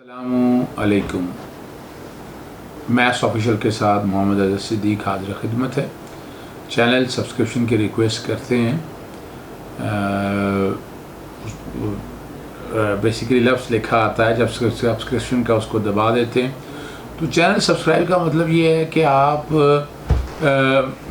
السلام علیکم. Maths official کے ساتھ محمد اظہر صدیق حاضر خدمت ہے. چینل سبسکرپشن کی ریکویسٹ کرتے ہیں. بیسیکلی لفظ لکھا آتا ہے، جب سبسکرپشن کا اس کو دبا دیتے ہیں تو چینل سبسکرائب کا مطلب یہ ہے کہ آپ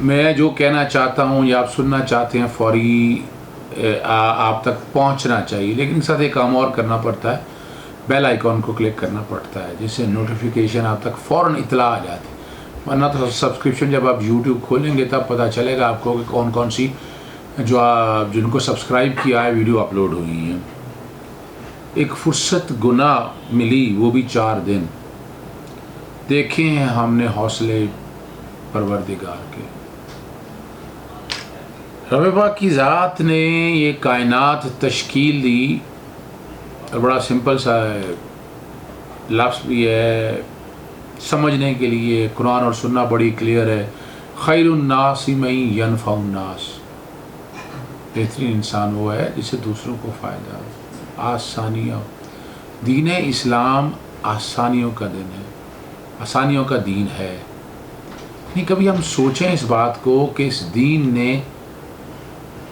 میں جو کہنا چاہتا ہوں یا آپ سننا چاہتے ہیں فوری آپ تک پہنچنا چاہیے، لیکن ساتھ ایک کام اور کرنا پڑتا ہے، بیل آئیکن کو کلک کرنا پڑتا ہے جس سے نوٹیفیکیشن آپ تک فوراً اطلاع آ جاتی ہے. ورنہ تو سبسکرپشن جب آپ یوٹیوب کھولیں گے تب پتہ چلے گا آپ کو کہ کون کون سی جن کو سبسکرائب کیا ہے ویڈیو اپلوڈ ہوئی ہیں. ایک فرصت گناہ ملی وہ بھی 4 دن، دیکھیں ہیں ہم نے حوصلے پروردگار کے. رب پاک کی ذات نے یہ کائنات تشکیل دی، اور بڑا سمپل سا لفظ بھی ہے سمجھنے کے لیے. قرآن اور سننا بڑی کلیئر ہے. خیر الناس من ینفع الناس، بہترین انسان وہ ہے جسے دوسروں کو فائدہ ہو. آسانیاں، دین اسلام آسانیوں کا دین ہے، آسانیوں کا دین ہے. نہیں کبھی ہم سوچیں اس بات کو کہ اس دین نے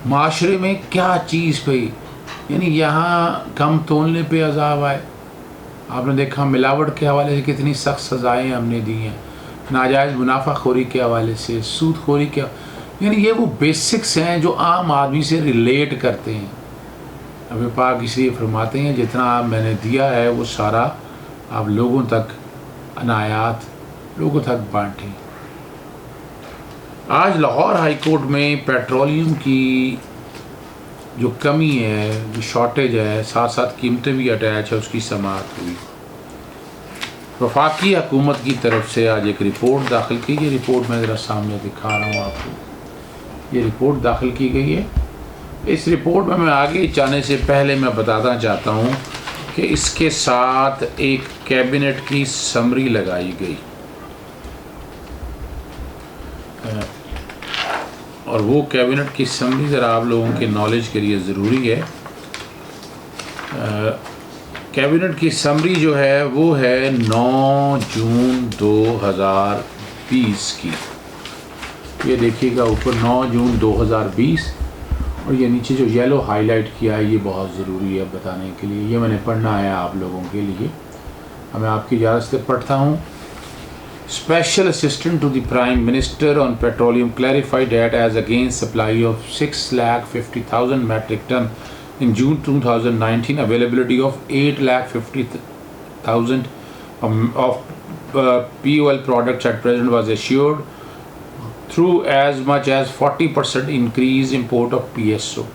معاشرے میں کیا چیز پہ، یعنی یہاں کم تولنے پہ عذاب آئے. آپ نے دیکھا ملاوٹ کے حوالے سے کتنی سخت سزائیں ہم نے دی ہیں، ناجائز منافع خوری کے حوالے سے، سود خوری کے، یعنی یہ وہ بیسکس ہیں جو عام آدمی سے ریلیٹ کرتے ہیں. اب پاک اس لیے فرماتے ہیں جتنا میں نے دیا ہے وہ سارا آپ لوگوں تک عنایات لوگوں تک بانٹیں. آج لاہور ہائی کورٹ میں پیٹرولیم کی جو کمی ہے، جو شارٹیج ہے، ساتھ ساتھ قیمتیں بھی اٹیچ ہے، اس کی سماعت ہوئی. وفاقی حکومت کی طرف سے آج ایک رپورٹ داخل کی. یہ رپورٹ میں ذرا سامنے دکھا رہا ہوں آپ کو. یہ رپورٹ داخل کی گئی ہے. اس رپورٹ میں آگے جانے سے پہلے میں بتانا چاہتا ہوں کہ اس کے ساتھ ایک کیبنٹ کی سمری لگائی گئی، اور وہ کیبنٹ کی سمری ذرا آپ لوگوں کے نالج کے لیے ضروری ہے. کیبنٹ کی سمری جو ہے وہ ہے 9 جون 2020 کی. یہ دیکھیے گا اوپر 9 جون 2020، اور یہ نیچے جو یلو ہائی لائٹ کیا ہے یہ بہت ضروری ہے بتانے کے لیے. یہ میں نے پڑھنا ہے آپ لوگوں کے لیے. میں آپ کی اجازت سے پڑھتا ہوں. Special Assistant to the Prime Minister on Petroleum clarified that as against supply of 650,000 metric ton in June 2019, availability of 850,000 of POL products at present was assured through as much as 40% increase import of PSO.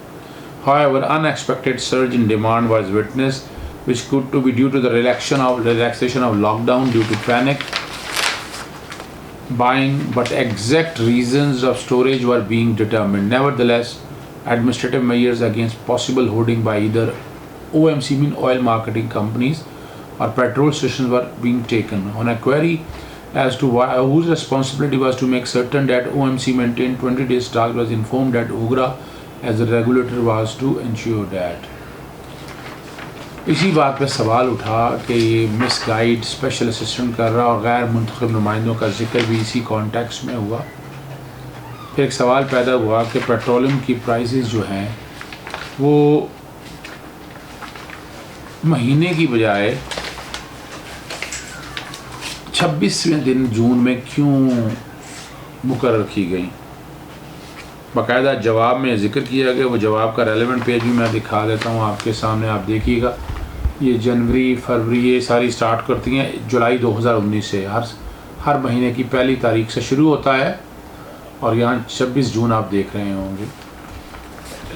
However, unexpected surge in demand was witnessed, which could to be due to the relaxation of lockdown due to panic buying, but exact reasons of storage were being determined. Nevertheless, administrative measures against possible hoarding by either OMC mean oil marketing companies or petrol stations were being taken. On a query as to whose responsibility was to make certain that OMC maintained 20 days stock, was informed that OGRA as the regulator was to ensure that. اسی بات پہ سوال اٹھا کہ یہ مس guide special assistant کر رہا اور غیر منتخب نمائندوں کا ذکر بھی اسی کانٹیکس میں ہوا. پھر ایک سوال پیدا ہوا کہ پیٹرولیم کی پرائسز جو ہیں وہ مہینے کی بجائے 26ویں دن جون میں کیوں مقرر کی گئی. باقاعدہ جواب میں ذکر کیا گیا. وہ جواب کا ریلیونٹ پیج بھی میں دکھا دیتا ہوں آپ کے سامنے، آپ دیکھیے گا. یہ جنوری فروری یہ ساری سٹارٹ کرتی ہیں جولائی 2019 سے. ہر مہینے کی پہلی تاریخ سے شروع ہوتا ہے، اور یہاں 26 جون آپ دیکھ رہے ہوں گے.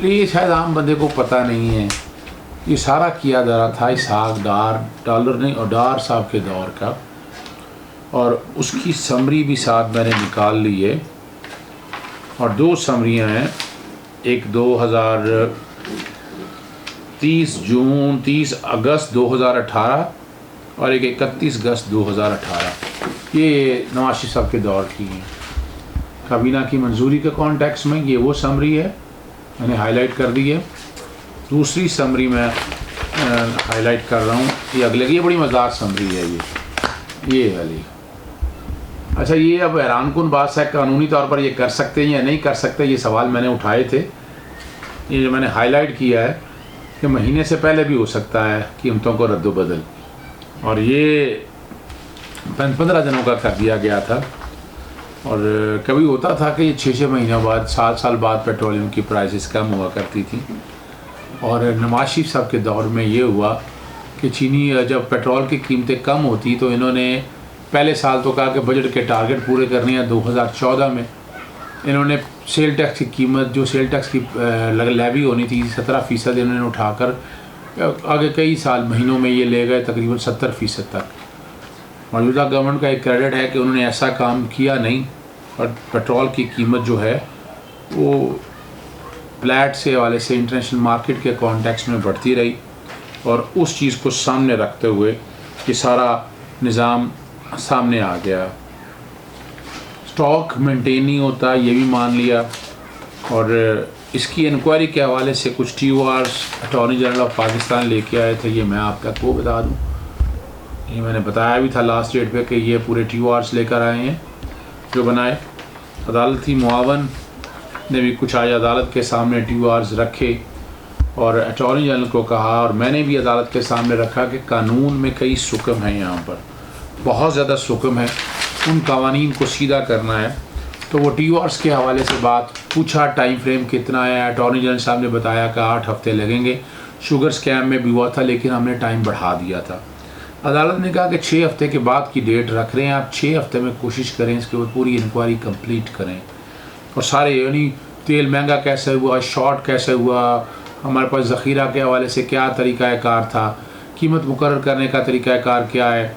یہ شاید عام بندے کو پتہ نہیں ہے. یہ سارا کیا جا رہا تھا اسحاق ڈالر نہیں اور ڈار صاحب کے دور کا، اور اس کی سمری بھی ساتھ میں نے نکال لی ہے. اور 2 سمریاں ہیں، ایک 30 اگست 2018 اور ایک 31 اگست 2018. یہ نواز شریف صاحب کے دور کی ہیں. کابینہ کی منظوری کے کانٹیکس میں یہ وہ سمری ہے، میں نے ہائی لائٹ کر دی ہے. دوسری سمری میں ہائی لائٹ کر رہا ہوں یہ اگلے کی یہ بڑی مزدار سمری ہے یہ والی. اچھا یہ اب حیران کن بات ہے قانونی طور پر یہ کر سکتے ہیں یا نہیں کر سکتے, یہ سوال میں نے اٹھائے تھے. یہ جو میں نے ہائی لائٹ کیا ہے کہ مہینے سے پہلے بھی ہو سکتا ہے قیمتوں کو رد و بدل, اور یہ 15 دنوں کا کر دیا گیا تھا. اور کبھی ہوتا تھا کہ یہ 6 مہینوں بعد 7 سال بعد پیٹرولیم کی پرائسز کم ہوا کرتی تھی. اور نواز شریف صاحب کے دور میں یہ ہوا کہ چینی جب پیٹرول کی قیمتیں کم ہوتی تو انہوں نے پہلے سال تو کہا کہ بجٹ کے ٹارگٹ پورے کرنے ہیں. 2014 میں انہوں نے سیل ٹیکس کی قیمت جو سیل ٹیکس کی لیوی ہونی تھی 17% انہوں نے اٹھا کر آگے کئی سال مہینوں میں یہ لے گئے تقریباً 70% تک. موجودہ گورنمنٹ کا ایک کریڈٹ ہے کہ انہوں نے ایسا کام کیا نہیں, اور پیٹرول کی قیمت جو ہے وہ پلیٹ سے حوالے سے انٹرنیشنل مارکیٹ کے کانٹیکس میں بڑھتی رہی, اور اس چیز کو سامنے رکھتے ہوئے یہ سارا نظام سامنے آ گیا. اسٹاک مینٹین نہیں ہوتا یہ بھی مان لیا, اور اس کی انکوائری کے حوالے سے کچھ ٹی او آرز اٹارنی جنرل آف پاکستان لے کے آئے تھے. یہ میں آپ کو بتا دوں, یہ میں نے بتایا بھی تھا لاسٹ ڈیٹ پہ کہ یہ پورے ٹی او آرز لے کر آئے ہیں جو بنائے. عدالتی معاون نے بھی کچھ آج عدالت کے سامنے ٹی او آرز رکھے اور اٹارنی جنرل کو کہا, اور میں نے بھی عدالت کے سامنے رکھا کہ قانون میں کئی سکم ہیں, یہاں پر بہت زیادہ سکم ہے, ان قوانین کو سیدھا کرنا ہے. تو وہ ٹی او آرز کے حوالے سے بات پوچھا, ٹائم فریم کتنا ہے. اٹارنی جنرل صاحب نے بتایا کہ 8 ہفتے لگیں گے. شوگر اسکیم میں بھی ہوا تھا لیکن ہم نے ٹائم بڑھا دیا تھا. عدالت نے کہا کہ 6 ہفتے کے بعد کی ڈیٹ رکھ رہے ہیں, آپ 6 ہفتے میں کوشش کریں اس کے اوپر پوری انکوائری کمپلیٹ کریں. اور سارے یعنی تیل مہنگا کیسے ہوا, شارٹ کیسے ہوا, ہمارے پاس ذخیرہ کے حوالے سے کیا طریقہ کار تھا, قیمت مقرر کرنے کا طریقہ کار کیا ہے,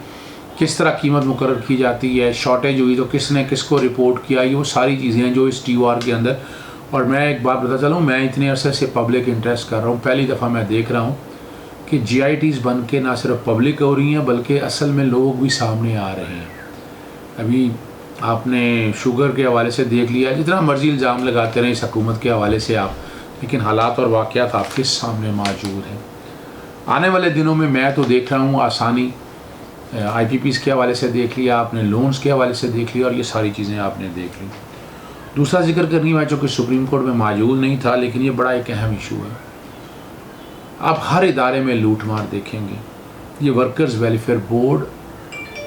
کس طرح قیمت مقرر کی جاتی ہے, شارٹیج ہوئی تو کس نے کس کو رپورٹ کیا, یہ وہ ساری چیزیں ہیں جو اس ٹی او آر کے اندر. اور میں ایک بات بتا چلوں, میں اتنے عرصے سے پبلک انٹرسٹ کر رہا ہوں, پہلی دفعہ میں دیکھ رہا ہوں کہ جی آئی ٹیز بن کے نہ صرف پبلک ہو رہی ہیں بلکہ اصل میں لوگ بھی سامنے آ رہے ہیں. ابھی آپ نے شوگر کے حوالے سے دیکھ لیا, جتنا مرضی الزام لگاتے رہیں اس حکومت کے حوالے سے آپ, لیکن حالات اور واقعات آپ کے سامنے موجود ہیں. آنے والے دنوں میں تو دیکھ رہا ہوں آسانی آئی پی پیز کے حوالے سے دیکھ لیا آپ نے, لونز کے حوالے سے دیکھ لیا, اور یہ ساری چیزیں آپ نے دیکھ لی. دوسرا ذکر کرنی ہے چونکہ سپریم کورٹ میں موجود نہیں تھا لیکن یہ بڑا ایک اہم ایشو ہے. آپ ہر ادارے میں لوٹ مار دیکھیں گے. یہ ورکرز ویلفیئر بورڈ,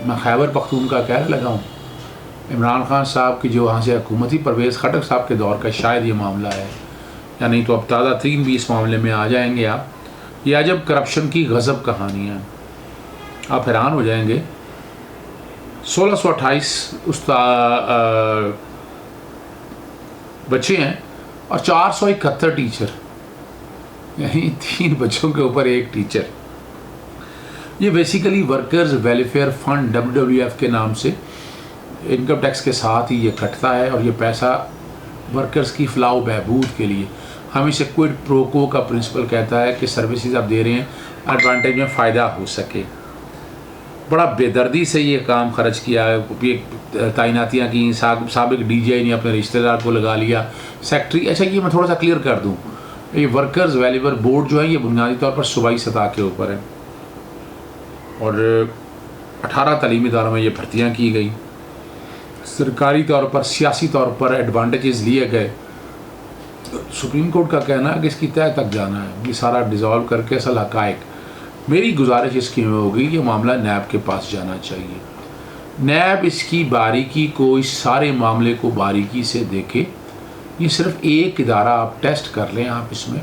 میں خیبر پختونخوا کا کہہ لگا ہوں, عمران خان صاحب کی جو وہاں سے حکومتی پرویز خٹک صاحب کے دور کا شاید یہ معاملہ ہے, یا نہیں تو اب تازہ ترین بھی اس معاملے میں آ جائیں گے آپ. یہ عجب کرپشن کی غضب کہانیاں, آپ حیران ہو جائیں گے. 1628 بچے ہیں اور 471 ٹیچر, یعنی 3 بچوں کے اوپر 1 ٹیچر. یہ basically workers welfare fund WWF کے نام سے انکم ٹیکس کے ساتھ ہی یہ کٹتا ہے, اور یہ پیسہ ورکرز کی فلاح و بہبود کے لیے, ہم اسے کوئڈ پرو کو کا پرنسپل کہتا ہے کہ سروسز آپ دے رہے ہیں ایڈوانٹیج میں فائدہ ہو سکے. بڑا بے دردی سے یہ کام خرچ کیا ہے. یہ تعیناتیاں کی, سابق ڈی جی آئی نے اپنے رشتہ دار کو لگا لیا, سیکٹری. اچھا یہ میں تھوڑا سا کلیئر کر دوں, یہ ورکرز ویلفیئر بورڈ جو ہے یہ بنیادی طور پر صوبائی سطح کے اوپر ہے, اور 18 تعلیمی اداروں میں یہ بھرتیاں کی گئی. سرکاری طور پر سیاسی طور پر ایڈوانٹیجز لیے گئے. سپریم کورٹ کا کہنا ہے کہ اس کی تہہ تک جانا ہے, یہ سارا ڈیزالو کر کے اصل حقائق. میری گزارش اس کی میں ہوگی یہ معاملہ نیب کے پاس جانا چاہیے. نیب اس کی باریکی کو, اس سارے معاملے کو باریکی سے دیکھے. یہ صرف ایک ادارہ آپ ٹیسٹ کر لیں آپ اس میں,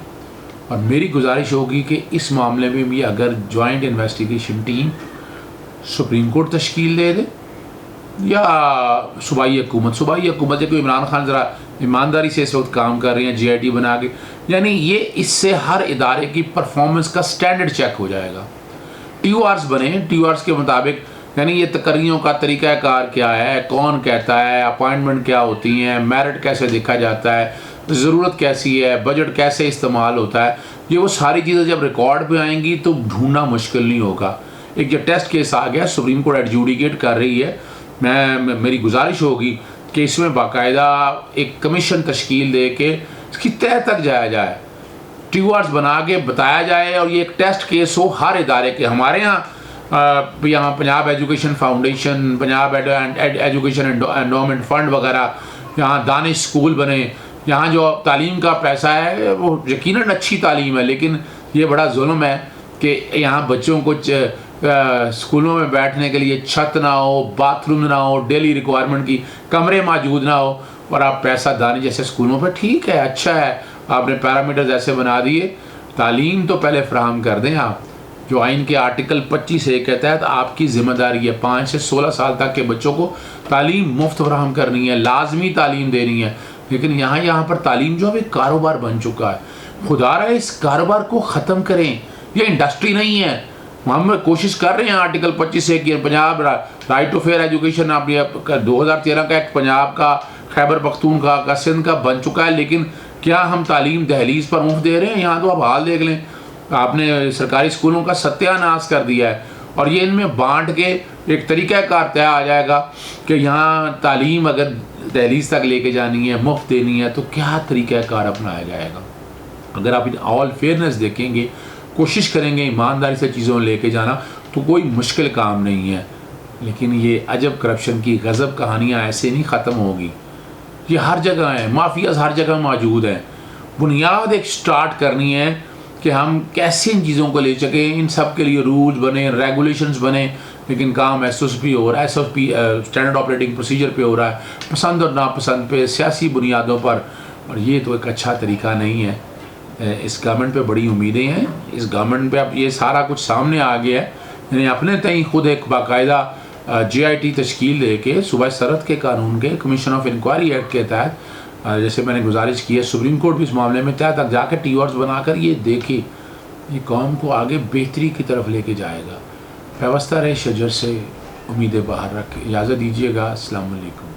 اور میری گزارش ہوگی کہ اس معاملے میں بھی اگر joint investigation team supreme court تشکیل دے دے یا صوبائی حکومت کوئی عمران خان ذرا ایمانداری سے اس وقت کام کر رہے ہیں جی آئی ٹی بنا کے, یعنی یہ اس سے ہر ادارے کی پرفارمنس کا سٹینڈرڈ چیک ہو جائے گا. ٹی او آرز بنے, ٹی او آرز کے مطابق یعنی یہ تقرریوں کا طریقہ کار کیا ہے, کون کہتا ہے, اپائنٹمنٹ کیا ہوتی ہیں, میرٹ کیسے دیکھا جاتا ہے, ضرورت کیسی ہے, بجٹ کیسے استعمال ہوتا ہے. یہ وہ ساری چیزیں جب ریکارڈ پہ آئیں گی تو ڈھونڈنا مشکل نہیں ہوگا. ایک جو ٹیسٹ کیس آ گیا, سپریم کورٹ ایڈجوڈیکیٹ کر رہی ہے, میری گزارش ہوگی کہ اس میں باقاعدہ ایک کمیشن تشکیل دے کے اس کی تہہ تک جایا جائے. ٹیورز بنا کے بتایا جائے اور یہ ایک ٹیسٹ کیس ہو ہر ادارے کے. ہمارے یہاں Punjab education foundation, Punjab education endowment fund وغیرہ، یہاں دانش اسکول بنے. یہاں جو تعلیم کا پیسہ ہے وہ یقیناً اچھی تعلیم ہے، لیکن یہ بڑا ظلم ہے کہ یہاں بچوں کو اسکولوں میں بیٹھنے کے لیے چھت نہ ہو، باتھ روم نہ ہو، ڈیلی ریکوائرمنٹ کی کمرے موجود نہ ہو، اور آپ پیسہ دانی جیسے اسکولوں پہ. ٹھیک ہے، اچھا ہے، آپ نے پیرامیٹرز ایسے بنا دیے. تعلیم تو پہلے فراہم کر دیں آپ، جو آئین کے آرٹیکل 25(1) کے تحت آپ کی ذمہ داری ہے 5 سے 16 سال تک کے بچوں کو تعلیم مفت فراہم کرنی ہے، لازمی تعلیم دینی ہے. لیکن یہاں پر تعلیم جو ہے ایک کاروبار بن چکا ہے. خدا رہا ہے اس کاروبار کو ختم کریں. یہ انڈسٹری نہیں ہے. ہم کوشش کر رہے ہیں آرٹیکل 25(1) کی Punjab right to fair education, آپ 2013 کا ایک پنجاب کا، خیبر پختونخوا کا، سندھ کا بن چکا ہے. لیکن کیا ہم تعلیم دہلیز پر مفت دے رہے ہیں؟ یہاں تو آپ حال دیکھ لیں، آپ نے سرکاری اسکولوں کا ستیہ ناش کر دیا ہے. اور یہ ان میں بانٹ کے ایک طریقہ کار طے آ جائے گا کہ یہاں تعلیم اگر دہلیز تک لے کے جانی ہے، مفت دینی ہے، تو کیا طریقہ کار اپنایا جائے گا. اگر آپ آل فیئرنیس دیکھیں گے، کوشش کریں گے ایمانداری سے چیزوں لے کے جانا، تو کوئی مشکل کام نہیں ہے. لیکن یہ عجب کرپشن کی غضب کہانیاں ایسے نہیں ختم ہوگی. یہ ہر جگہ ہیں، مافیاز ہر جگہ موجود ہیں. بنیاد ایک سٹارٹ کرنی ہے کہ ہم کیسے ان چیزوں کو لے سکیں. ان سب کے لیے رولز بنے، ریگولیشنز بنے، لیکن کام SOP ہو رہا ہے، SOP اسٹینڈرڈ آپریٹنگ پروسیجر پہ ہو رہا ہے، پسند اور ناپسند پہ، سیاسی بنیادوں پر. اور یہ تو ایک اچھا طریقہ نہیں ہے. اس گورنمنٹ پہ بڑی امیدیں ہیں. اس گورنمنٹ پہ اب یہ سارا کچھ سامنے آ گیا ہے. یعنی اپنے تئیں خود ایک باقاعدہ GIT تشکیل دے کے صوبہ سرحد کے قانون کے کمیشن آف انکوائری ایکٹ کے تحت، جیسے میں نے گزارش کی ہے، سپریم کورٹ بھی اس معاملے میں تحت تک جا کے ٹیورز بنا کر یہ دیکھے، یہ قوم کو آگے بہتری کی طرف لے کے جائے گا. پیوستہ رہے شجر سے، امیدیں باہر رکھے. اجازت دیجیے گا. السلام علیکم.